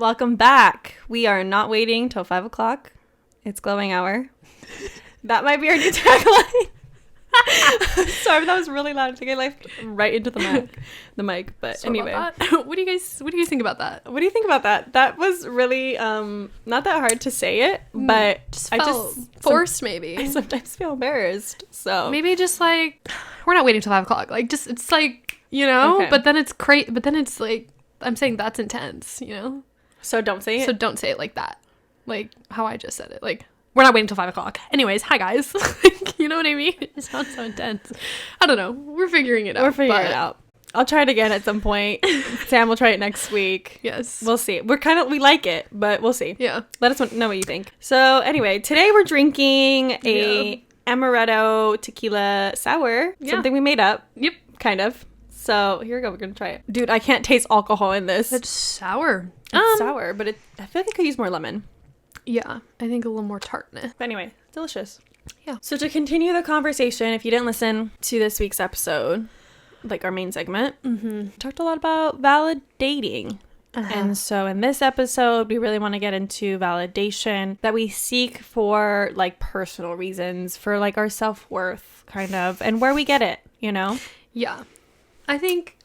Welcome back. We are not waiting till 5 o'clock. It's glowing hour. That might be our new tagline. Sorry, that was really loud. I think I laughed right into the mic. But Sorry anyway, what do you guys think about that? what do you think about that? That was really not that hard to say it, but I felt forced. Maybe I sometimes feel embarrassed. So maybe just like we're not waiting till 5 o'clock. Like just it's like Okay. but then it's great. But then it's like I'm saying that's intense. So don't say it. So don't say it like that. Like how I just said it. Like we're not waiting till 5 o'clock. Anyways, hi guys. You know what I mean? It sounds so intense. I don't know. We're figuring it out. We're figuring it out. I'll try it again at some point. Sam will try it next week. Yes. We'll see. We like it, but we'll see. Yeah. Let us know what you think. So anyway, today we're drinking a amaretto tequila sour. Yeah. Something we made up. Yep. Kind of. So here we go. We're going to try it. Dude, I can't taste alcohol in this. It's sour. It's sour, but I feel like I could use more lemon. Yeah. I think a little more tartness. But anyway, delicious. Yeah. So to continue the conversation, if you didn't listen to this week's episode, like our main segment, talked a lot about validating. And so in this episode, we really want to get into validation that we seek for like personal reasons, for like our self-worth kind of, and where we get it, Yeah. I think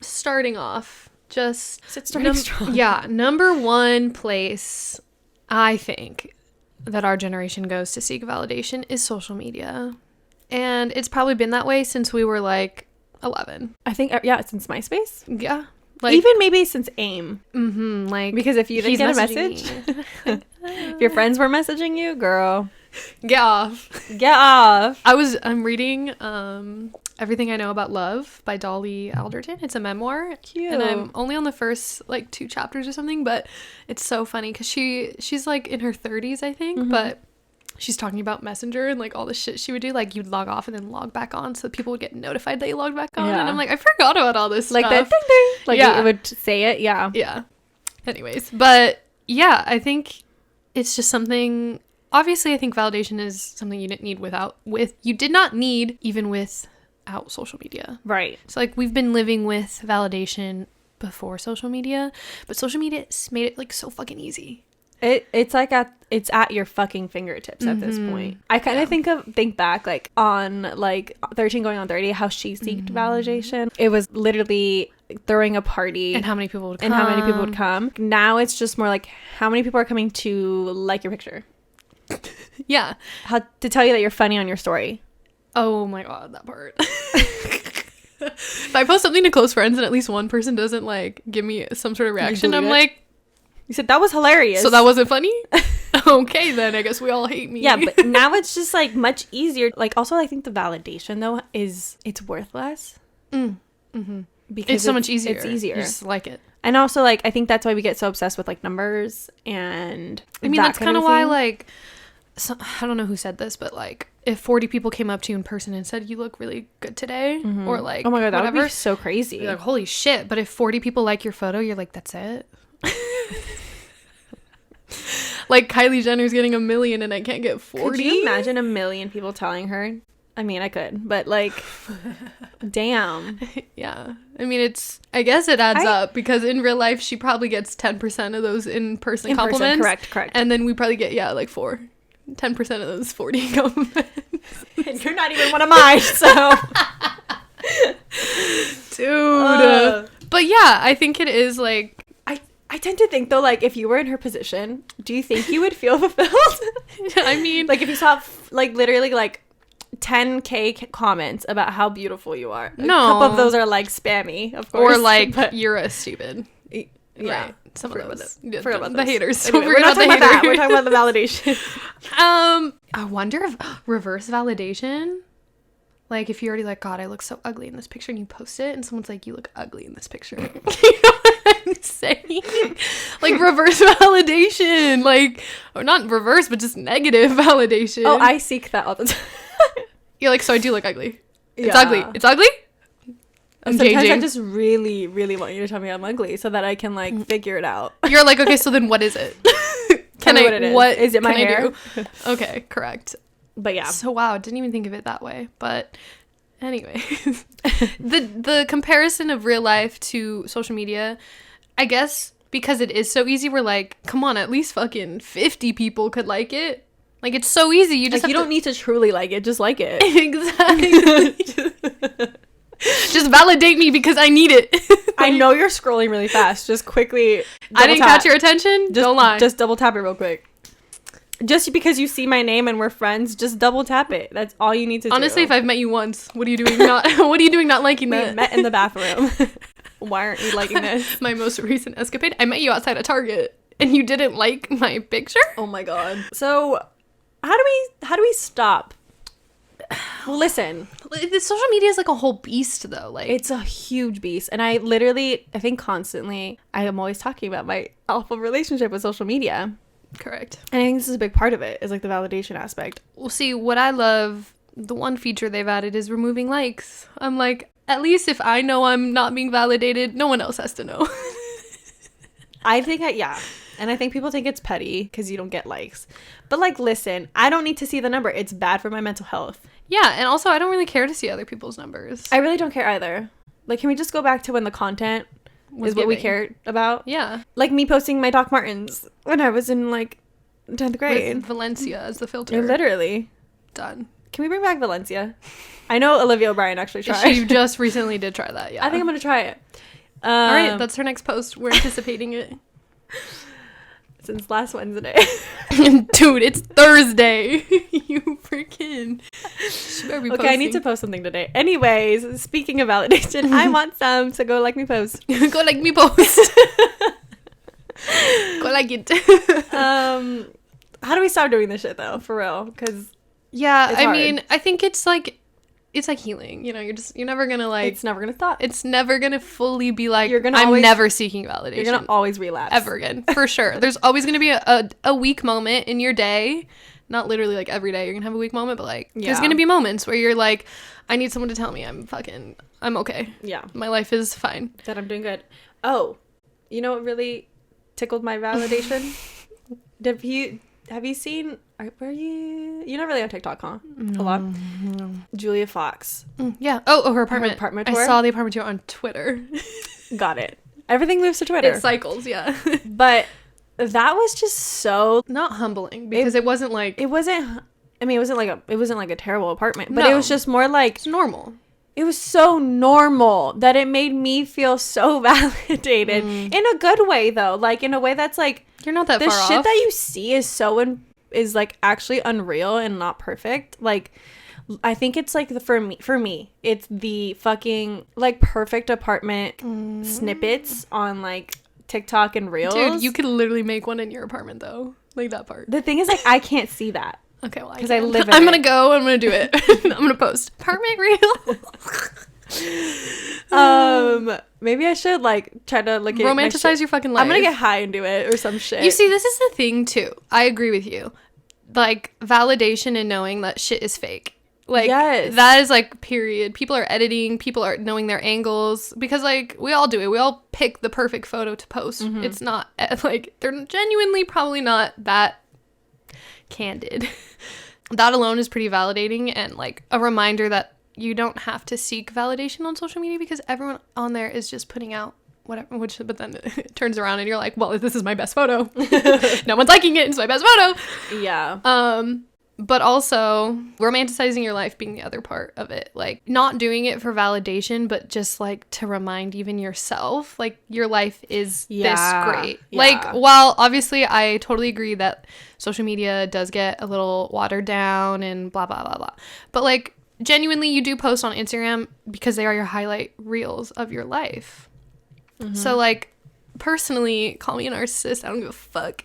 starting off, just starting strong. Yeah, number one place I think that our generation goes to seek validation is social media. And it's probably been that way since we were like 11. I think, since MySpace. Yeah. Even maybe since AIM. Like, because if you didn't get a message, if your friends were messaging you, girl, get off. Get off. I'm reading Everything I Know About Love by Dolly Alderton. It's a memoir. Cute. And I'm only on the first like 2 chapters or something, but it's so funny because she's like in her 30s, I think, but she's talking about Messenger and like all the shit she would do. Like you'd log off and then log back on so that people would get notified that you logged back on. Yeah. And I'm like, I forgot about all this Like stuff. that ding ding. Like Yeah. it would say it. Yeah. Yeah. Anyways, but yeah, I think it's just something. Obviously, I think validation is something you didn't need you did not need even without social media. Right. So like we've been living with validation before social media, but social media made it like so fucking easy. It's like it's at your fucking fingertips at this point. I kind of think back like on like 13 going on 30, how she seeked validation. It was literally throwing a party And how many people would come. Now it's just more like how many people are coming to like your picture. Yeah. How to tell you that you're funny on your story. Oh my god, that part. If I post something to close friends and at least one person doesn't like give me some sort of reaction, I'm like, you said that was hilarious. so that wasn't funny? Okay, then I guess we all hate me. Yeah, but now it's just like much easier. Like also I think the validation though it's worth less. Because It's so much easier. It's easier. You just like it. And also like I think that's why we get so obsessed with like numbers and I mean, that's kind of why like I don't know who said this, but like if 40 people came up to you in person and said you look really good today, or like oh my god, that whatever, would be so crazy. you're like holy shit. But if 40 people like your photo, you're like that's it. Like Kylie Jenner's getting 1 million and I can't get 40. Could you imagine 1 million people telling her? I mean, I could, but like, damn. Yeah. I mean, I guess it adds up because in real life, she probably gets 10% of those in-person compliments. Correct. And then we probably get, like 10% of those 40 compliments. And you're not even one of mine, so. Dude. But yeah, I think it is like. I tend to think though, like if you were in her position, do you think you would feel fulfilled? I mean. Like if you saw like literally like 10K comments about how beautiful you are. No. A couple of those are like spammy, of course. Or like, you're a stupid. Yeah. Right. Some of those. Forget about the those. haters. Anyway, we're not talking about that. We're talking about the validation. I wonder if reverse validation, like if you already like, God, I look so ugly in this picture, and you post it, and someone's like, you look ugly in this picture. You know what I'm saying? Like reverse validation, like, or not reverse, but just negative validation. Oh, I seek that all the time. You're like, so I do look ugly. It's Yeah. ugly. It's ugly. I'm Sometimes changing. I just really, really want you to tell me I'm ugly so that I can like figure it out. You're like, okay, so then what is it? Tell me what it is. What Is it my can I hair? do? Okay, correct. But yeah. So wow, didn't even think of it that way. But anyway, the comparison of real life to social media, I guess because it is so easy, we're like, come on, at least fucking 50 people could like it. Like, it's so easy. You just like, you don't need to truly like it. Just like it. Exactly. Just validate me because I need it. I know you're scrolling really fast. Just quickly. I didn't catch your attention. Just, don't lie. Just double tap it real quick. Just because you see my name and we're friends, just double tap it. That's all you need to do. Honestly, if I've met you once, what are you doing not liking we that? met in the bathroom. Why aren't you liking this? My most recent escapade. I met you outside a Target and you didn't like my picture? Oh my god. So how do we stop? Well, listen, The social media is like a whole beast though. Like, it's a huge beast, and I think constantly I am always talking about my awful relationship with social media. correct. And I think this is a big part of it, is like the validation aspect. Well, see, what I love, the one feature they've added is removing likes. I'm like, at least if I know I'm not being validated, no one else has to know. I think and I think people think it's petty because you don't get likes, but like, listen, I don't need to see the number. It's bad for my mental health. Yeah, and also I don't really care to see other people's numbers. I really don't care either. Like, can we just go back to when the content is what we cared about? Yeah. Like me posting my Doc Martens when I was in like 10th grade. With Valencia as the filter. Literally. Done. Can we bring back Valencia? I know Olivia O'Brien actually tried. She just recently did try that, yeah. I think I'm going to try it. All right, that's her next post. We're anticipating it. Since last Wednesday. Dude, it's Thursday. You freaking... She better be okay, I need to post something today. Anyways, speaking of validation, I want some, so go like me post. Go like me post. Go like it. How do we stop doing this shit though? For real? Because yeah, it's I hard. mean, I think it's like healing. You know, you're never gonna like. it's never gonna stop. It's never gonna fully be like. You're gonna I'm always- never seeking validation. You're gonna always relapse ever again, for sure. There's always gonna be a weak moment in your day. Not literally like every day you're gonna have a weak moment, but like there's Yeah. gonna be moments where you're like, I need someone to tell me I'm okay. Yeah, My life is fine. that I'm doing good. Oh, you know what really tickled my validation? Have you seen? Where are you? You're not really on TikTok, huh? A lot. No. Julia Fox. Yeah. Oh, her apartment. apartment I tour? saw the apartment tour on Twitter. Got it. Everything moves to Twitter. It cycles, yeah. But that was just so. Not humbling because it wasn't like It wasn't. I mean, it wasn't like a terrible apartment, but it No. was just more like it's normal. it was so normal that it made me feel so validated in a good way, though. Like in a way that's like You're not that the far shit off. that you see is is like actually unreal and not perfect. Like I think it's like for me it's the fucking like perfect apartment snippets on like TikTok and Reels. Dude, you could literally make one in your apartment though. Like that part. The thing is, like, I can't see that. Okay, well, 'Cause I can. live in I'm it. gonna go. I'm gonna do it. I'm gonna post apartment reel. Maybe I should like try to look at Romanticize your fucking life. I'm gonna get high and do it or some shit. You see, this is the thing too. I agree with you. Like validation and knowing that shit is fake. Like Yes. that is like period. People are editing. People are knowing their angles because like we all do it. We all pick the perfect photo to post. It's not like they're genuinely probably not that candid. That alone is pretty validating and like a reminder that you don't have to seek validation on social media because everyone on there is just putting out whatever, but then it turns around and you're like, well, this is my best photo. No one's liking it. It's my best photo. Yeah. But also romanticizing your life being the other part of it. Like not doing it for validation, but just like to remind even yourself, like your life is this great. Yeah. Like, while obviously I totally agree that social media does get a little watered down and blah, blah, blah, blah. But like genuinely you do post on Instagram because they are your highlight reels of your life. So like personally, call me a narcissist. I don't give a fuck.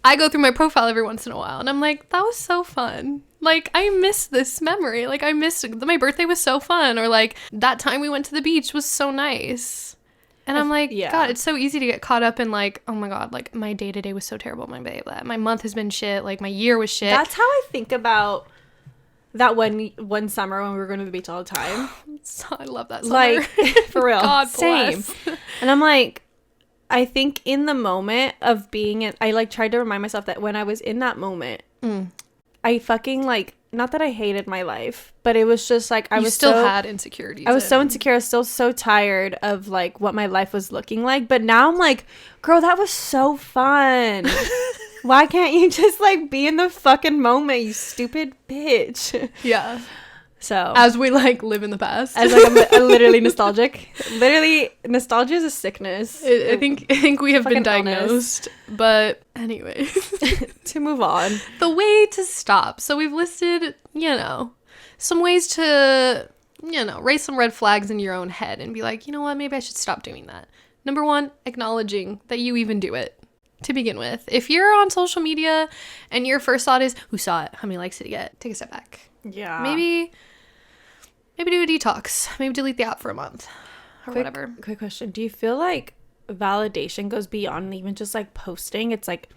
I go through my profile every once in a while and I'm like, that was so fun. Like, I miss this memory. Like, I missed my birthday was so fun. Or like that time we went to the beach was so nice. And I'm like, yeah. God, it's so easy to get caught up in like, oh my God, like my day to day was so terrible. My month has been shit. Like my year was shit. That's how I think about that one summer when we were going to the beach all the time. I love that summer. Like, for real. God Same. bless. And I'm like, I think in the moment of being in, I like tried to remind myself that when I was in that moment, I fucking like, not that I hated my life, but it was just like, I You was still so, had insecurities. I was so insecure. I was still so tired of like what my life was looking like. But now I'm like, girl, that was so fun. Why can't you just like be in the fucking moment, you stupid bitch? Yeah. So As we like live in the past. as like I'm literally nostalgic. Literally, nostalgia is a sickness. I think we have been Fucking diagnosed. But anyway, To move on. the way to stop. So we've listed, some ways to, raise some red flags in your own head and be like, you know what, maybe I should stop doing that. Number one, acknowledging that you even do it. To begin with, if you're on social media and your first thought is, who saw it? How many likes did it get? Take a step back. Yeah. Maybe do a detox. Maybe delete the app for a month or whatever. Quick question. Do you feel like validation goes beyond even just like posting? It's like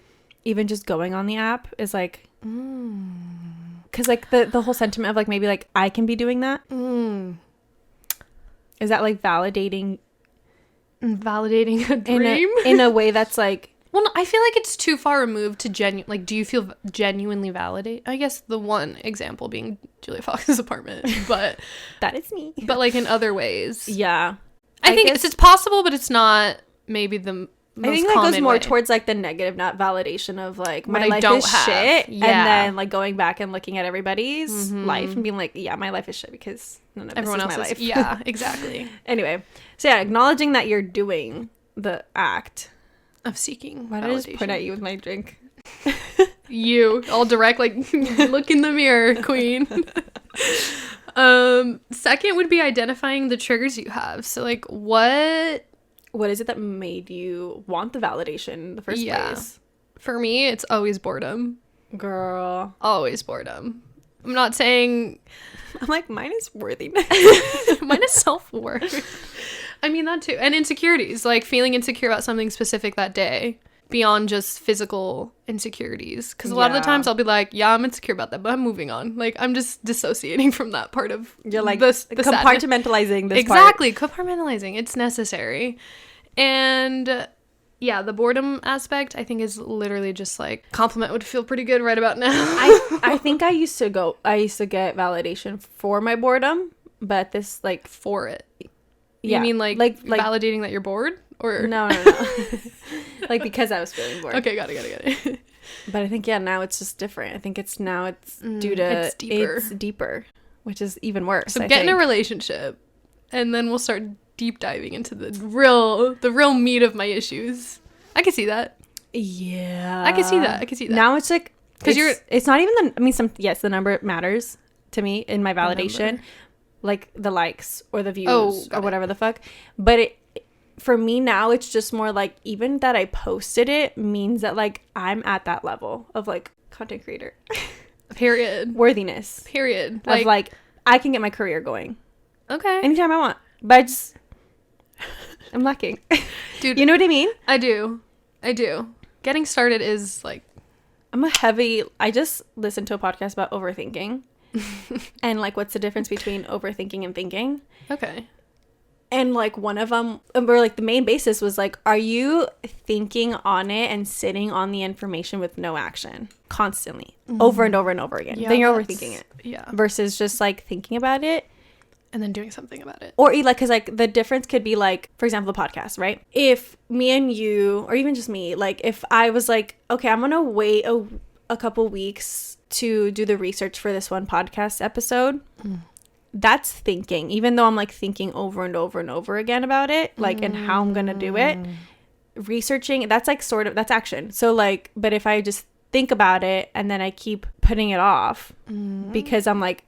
even just going on the app is like, because like the whole sentiment of like maybe like I can be doing that. Is that like validating Validating a dream? in a way that's like, Well, no, I feel like it's too far removed to like, do you feel genuinely validate? I guess the one example being Julia Fox's apartment, but that is me. but like in other ways. Yeah. I think guess- it's possible, but it's not maybe the most I think that common goes more way. towards like the negative, not validation of like What my I life don't is have. shit, Yeah. and then like going back and looking at everybody's life and being like, yeah, my life is shit because none of Everyone this is else my is, life. yeah, exactly. Anyway, so yeah, acknowledging that you're doing the act. Of seeking Why did I just point validation. at you with my drink? You all direct, like look in the mirror, queen. Second would be identifying the triggers you have. So like What is it that made you want the validation in the first place? for me, it's always boredom. Girl. Always boredom. I'm not saying I'm like, mine is worthiness. mine is self-worth. I mean that too. And insecurities, like feeling insecure about something specific that day beyond just physical insecurities. Because a lot of the Yeah. times I'll be like, yeah, I'm insecure about that, but I'm moving on. Like I'm just dissociating from that part of You're like the sadness. compartmentalizing this Exactly. Compartmentalizing. It's necessary. And yeah, the boredom aspect I think is literally just like compliment would feel pretty good right about now. I think I used to get validation for my boredom, but this like For it. yeah, You mean like validating that you're bored? Or no. Like because I was feeling bored. Okay, got it. But I think now it's just different. I think it's due to it's deeper. It's deeper, which is even worse. So I get in a think. relationship and then we'll start deep diving into the real meat of my issues. I can see that. Yeah, I can see that. Now it's like 'Cause it's not even the number matters to me in my validation, number. like the likes or the views got or it. whatever the fuck. But for me now, it's just more like even that I posted it means that like I'm at that level of like content creator Period. worthiness Like, of like I can get my career going okay. anytime I want, but I'm lacking. Dude, You know what I mean? I do. Getting started is like I just listened to a podcast about overthinking and like what's the difference between overthinking and thinking. okay. And like one of them, or like the main basis was like, are you thinking on it and sitting on the information with no action constantly over and over and over again? Yeah, Then you're that's- overthinking it Yeah. versus just like thinking about it. And then doing something about it. Or like, because like the difference could be like, for example, the podcast, right? If me and you, or even just me, like if I was like, okay, I'm gonna wait a couple weeks to do the research for this one podcast episode, that's thinking. Even though I'm like thinking over and over and over again about it, like and how I'm gonna do it, researching, that's like sort of, that's action. So like, but if I just think about it and then I keep putting it off because I'm like,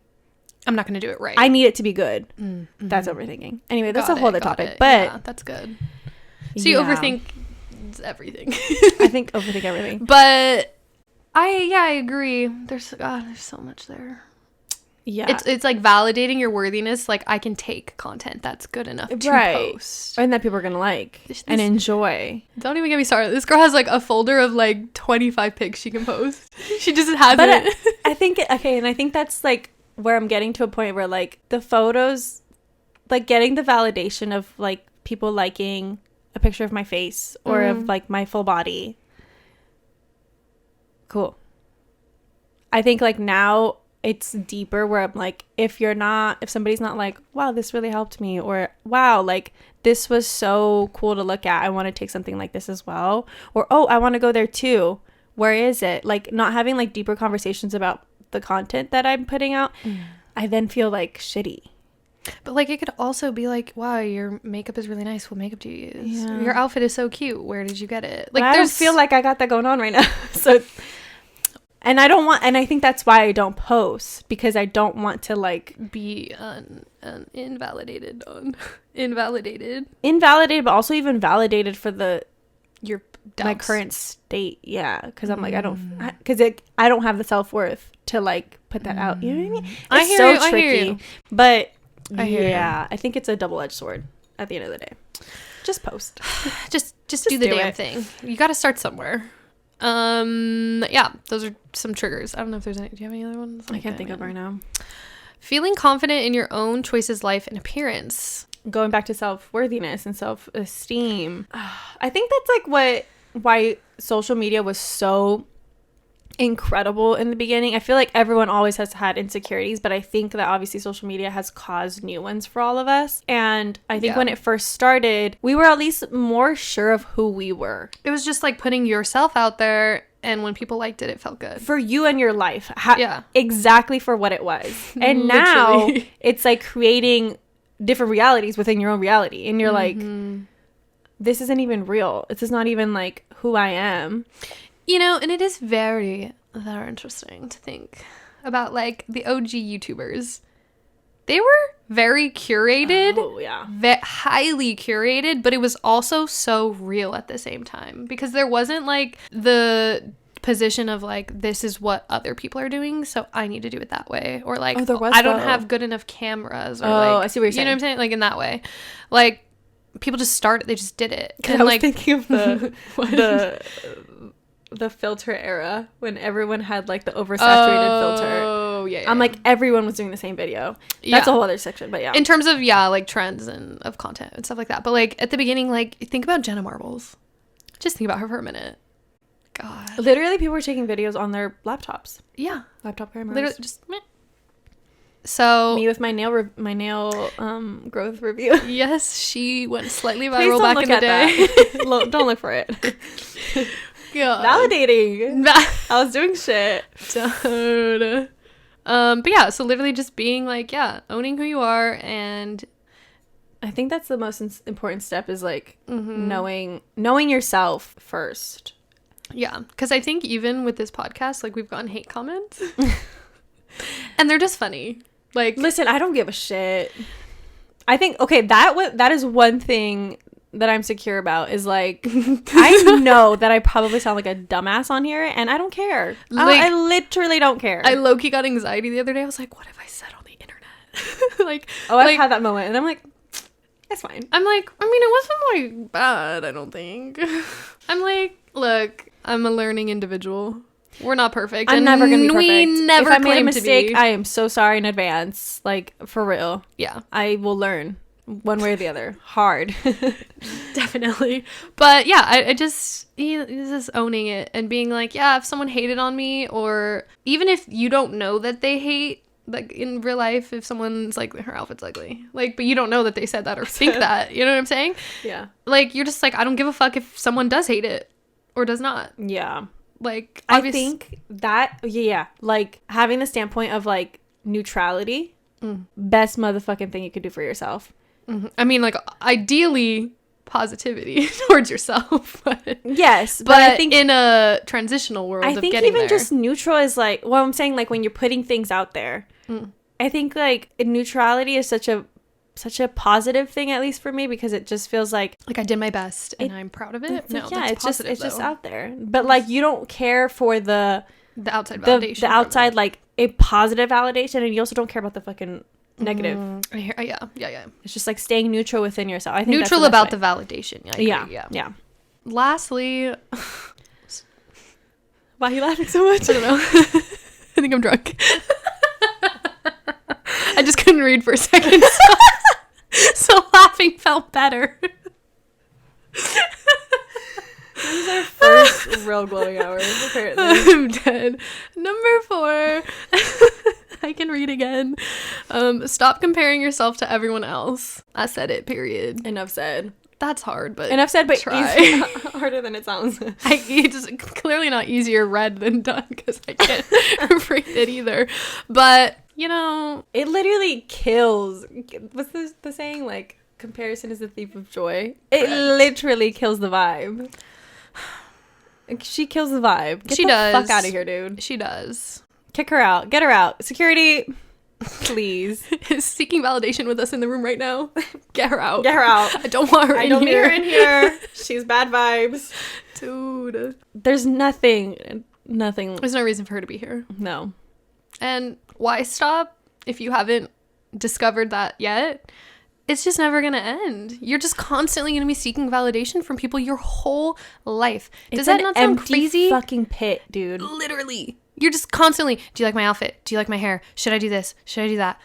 I'm not going to do it right. I need it to be good. That's overthinking. Anyway, that's Got a whole it, other got topic. it. But Yeah, that's good. So you yeah. overthink everything. I think overthink everything. But I agree. There's so much there. Yeah. It's like validating your worthiness. Like I can take content that's good enough to Right. post. And that people are going to like and enjoy. Don't even get me started. This girl has like a folder of like 25 pics she can post. She just has But it. I think, okay, and I think that's like where I'm getting to a point where like the photos, like getting the validation of like people liking a picture of my face or of like my full body. Cool. I think like now it's deeper where I'm like, if somebody's not like, wow, this really helped me, or wow, like this was so cool to look at, I want to take something like this as well, or oh, I want to go there too, where is it, like not having like deeper conversations about the content that I'm putting out, I then feel like shitty. But like it could also be like, wow, your makeup is really nice, what makeup do you use? Yeah. Your outfit is so cute, where did you get it? Like I don't feel like I got that going on right now. So and I think that's why I don't post, because I don't want to like be invalidated, but also even validated for your doubts. My current state. Yeah, because I'm like, I don't have the self-worth to like put that out. You know what I mean? It's so tricky. But I think it's a double-edged sword at the end of the day. Just post. just do the damn thing. You got to start somewhere. Yeah, those are some triggers. I don't know if there's any. Do you have any other ones? I can't think of right now. Feeling confident in your own choices, life, and appearance. Going back to self-worthiness and self-esteem. I think that's like why social media was so incredible in the beginning. I feel like everyone always has had insecurities, but I think that obviously social media has caused new ones for all of us. And I think when it first started, we were at least more sure of who we were. It was just like putting yourself out there, and when people liked it, it felt good for you and your life. Exactly for what it was. And now it's like creating different realities within your own reality, and you're like, this isn't even real. This is not even like who I am. You know, and it is very, very interesting to think about, like, the OG YouTubers. They were very curated. Oh, yeah. Highly curated, but it was also so real at the same time. Because there wasn't, like, the position of, like, this is what other people are doing, so I need to do it that way. Or, like, I don't have good enough cameras. Or, I see what you're saying. You know what I'm saying? Like, in that way. Like, people just started, they just did it. And, I was thinking of the filter era when everyone had like the oversaturated filter. Oh, yeah. I'm like, everyone was doing the same video. That's a whole other section, but yeah. In terms of, like trends and of content and stuff like that. But like at the beginning, like think about Jenna Marbles. Just think about her for a minute. God. Literally people were taking videos on their laptops. Yeah. Laptop cameras. Literally just meh. So me with my nail growth review. Yes, she went slightly viral back in the day. Don't look for it. God. Validating. I was doing shit. Dude. But yeah, so literally just being like, owning who you are. And I think that's the most important step is like knowing yourself first. Yeah, because I think even with this podcast, like we've gotten hate comments and they're just funny. Like, listen, I don't give a shit. I think, okay, that is one thing that I'm secure about is like, I know that I probably sound like a dumbass on here and I don't care. Like, I literally don't care. I low-key got anxiety the other day. I was like, what have I said on the internet? Like, I've had that moment and I'm like, it's fine. I'm like, I mean, it wasn't like bad, I don't think. I'm like, look, I'm a learning individual. We're not perfect. I'm never gonna be perfect. We never if I made a mistake, to be. I am so sorry in advance. Like, for real. Yeah. I will learn one way or the other. Hard. Definitely. But yeah, I just owning it and being like, if someone hated on me, or even if you don't know that they hate, like in real life, if someone's like, her outfit's ugly, like, but you don't know that they said that or think that, you know what I'm saying? Yeah. Like, you're just like, I don't give a fuck if someone does hate it or does not. Yeah. Like, I think that, like having the standpoint of like neutrality, best motherfucking thing you could do for yourself. I mean, like, ideally positivity towards yourself. Yes. But I think in a transitional world, I think even just neutral is like, well, I'm saying like when you're putting things out there, I think like neutrality is such a positive thing, at least for me, because it just feels like I did my best and I'm proud of it. No, yeah, it's just out there. But like you don't care for the outside validation, the outside like a positive validation, and you also don't care about the fucking negative. Yeah. It's just like staying neutral within yourself. I think neutral about the validation. Yeah. Lastly, why are you laughing so much? I don't know. I think I'm drunk. I just couldn't read for a second, so laughing felt better. This is our first real glowing hour, apparently. I'm dead. Number 4. I can read again. Stop comparing yourself to everyone else. I said it, period. Enough said. That's hard, but Enough said, but try. harder than it sounds. It's clearly not easier read than done because I can't read it either. But, you know. It literally kills. What's the saying? Like, comparison is the thief of joy. It literally kills the vibe. She kills the vibe. Get She the does. fuck out of here, dude. She does. Kick her out. Get her out. Security, please. Is seeking validation with us in the room right now. Get her out. Get her out. I don't want her I in don't need here. her in here. She's bad vibes. Dude. There's nothing. There's no reason for her to be here. No. And why stop if you haven't discovered that yet? It's just never going to end. You're just constantly going to be seeking validation from people your whole life. Does that not sound crazy? Fucking pit, dude. Literally. You're just constantly, do you like my outfit? Do you like my hair? Should I do this? Should I do that?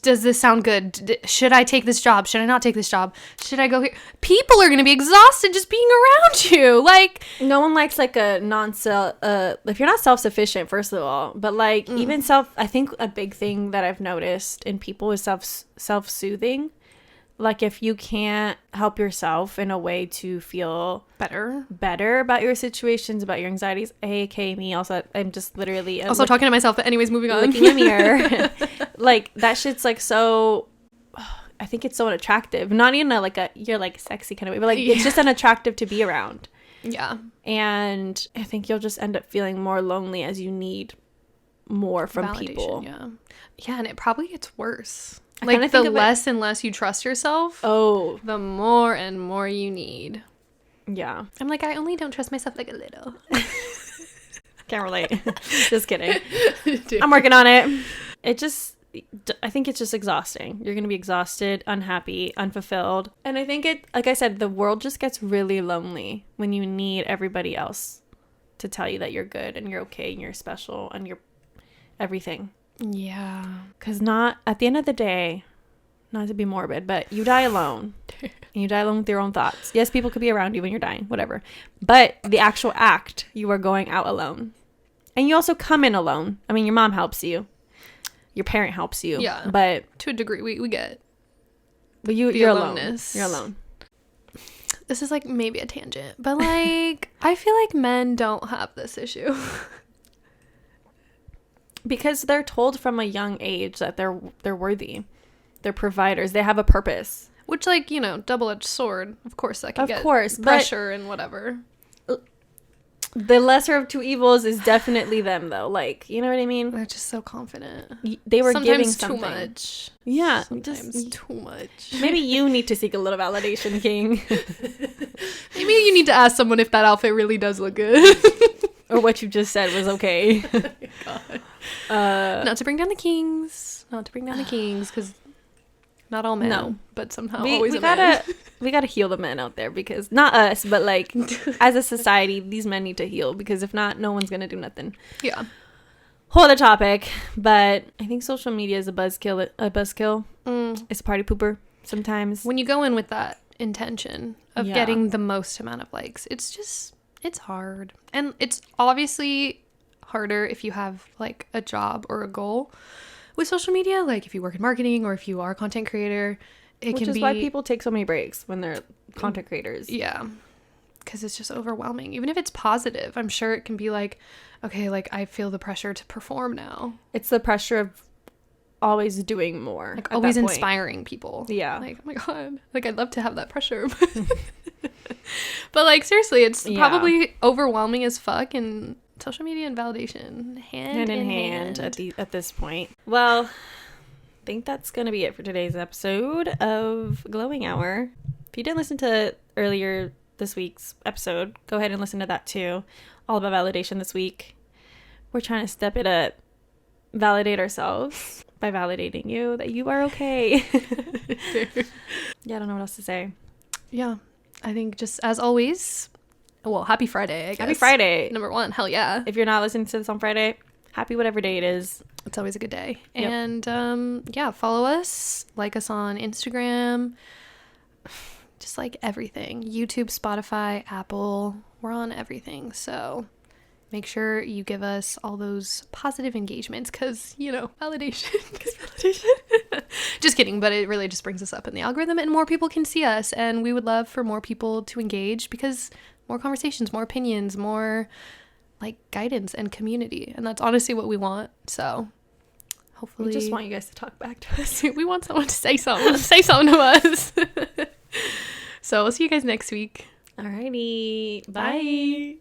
Does this sound good? Should I take this job? Should I not take this job? Should I go here? People are going to be exhausted just being around you. Like, no one likes like a non-self, if you're not self-sufficient, first of all, but like even I think a big thing that I've noticed in people is self-soothing. Like if you can't help yourself in a way to feel better about your situations, about your anxieties, aka me. Also, I'm just literally also talking to myself. But anyways, moving on. Looking in the mirror, like that shit's like so. I think it's so unattractive. Not even you're like sexy kind of way, but like it's just unattractive to be around. Yeah, and I think you'll just end up feeling more lonely as you need more from validation, people. Yeah, and it probably gets worse. I Like the think less and less you trust yourself, the more and more you need. Yeah. I'm like, I only don't trust myself like a little. Can't relate. Just kidding. I'm working on it. I think it's just exhausting. You're going to be exhausted, unhappy, unfulfilled. And I think like I said, the world just gets really lonely when you need everybody else to tell you that you're good and you're okay and you're special and you're everything. Yeah. Because at the end of the day, not to be morbid, but you die alone. And you die alone with your own thoughts. Yes, people could be around you when you're dying, whatever. But the actual act, you are going out alone. And you also come in alone. I mean, your mom helps you. Your parent helps you. Yeah. But to a degree, we get. But you're alone. You're alone. This is like maybe a tangent, but like I feel like men don't have this issue. Because they're told from a young age that they're worthy. They're providers. They have a purpose. Which, like, you know, double-edged sword. Of course, that can get pressure and whatever. The lesser of two evils is definitely them, though. Like, you know what I mean? They're just so confident. They were sometimes giving too something. much. Yeah. Sometimes too much. Maybe you need to seek a little validation, King. Maybe you need to ask someone if that outfit really does look good. Or what you just said was okay. Oh God. Not to bring down the kings. Because not all men. No. But somehow always a man. We gotta heal the men out there, because not us, but like as a society, these men need to heal, because if not, no one's gonna do nothing. Yeah. Whole other topic, but I think social media is a buzzkill. It's a party pooper sometimes. When you go in with that intention of getting the most amount of likes, it's hard. And it's obviously harder if you have like a job or a goal with social media. Like if you work in marketing or if you are a content creator, Which is why people take so many breaks when they're content creators. Yeah. Because it's just overwhelming. Even if it's positive, I'm sure it can be like, okay, like I feel the pressure to perform now. It's the pressure of always doing more. Like always inspiring people. Yeah. Like, oh my God. Like I'd love to have that pressure. But like seriously, it's probably overwhelming as fuck, and social media and validation hand in hand at this point. Well, I think that's gonna be it for today's episode of Glowing Hour. If you didn't listen to earlier this week's episode, go ahead and listen to that too. All about validation this week. We're trying to step it up, validate ourselves by validating you that you are okay. Yeah, I don't know what else to say. Yeah, I think just as always, well, happy Friday, I guess. Happy Friday. Number one, hell yeah. If you're not listening to this on Friday, happy whatever day it is. It's always a good day. Yep. And yeah, follow us, like us on Instagram, just like everything. YouTube, Spotify, Apple, We're on everything. So make sure you give us all those positive engagements because, validation. Just kidding, but it really just brings us up in the algorithm and more people can see us. And we would love for more people to engage because more conversations, more opinions, more like guidance and community. And that's honestly what we want. So hopefully. We just want you guys to talk back to us. We want someone to say something. Say something to us. So we'll see you guys next week. Alrighty. Bye.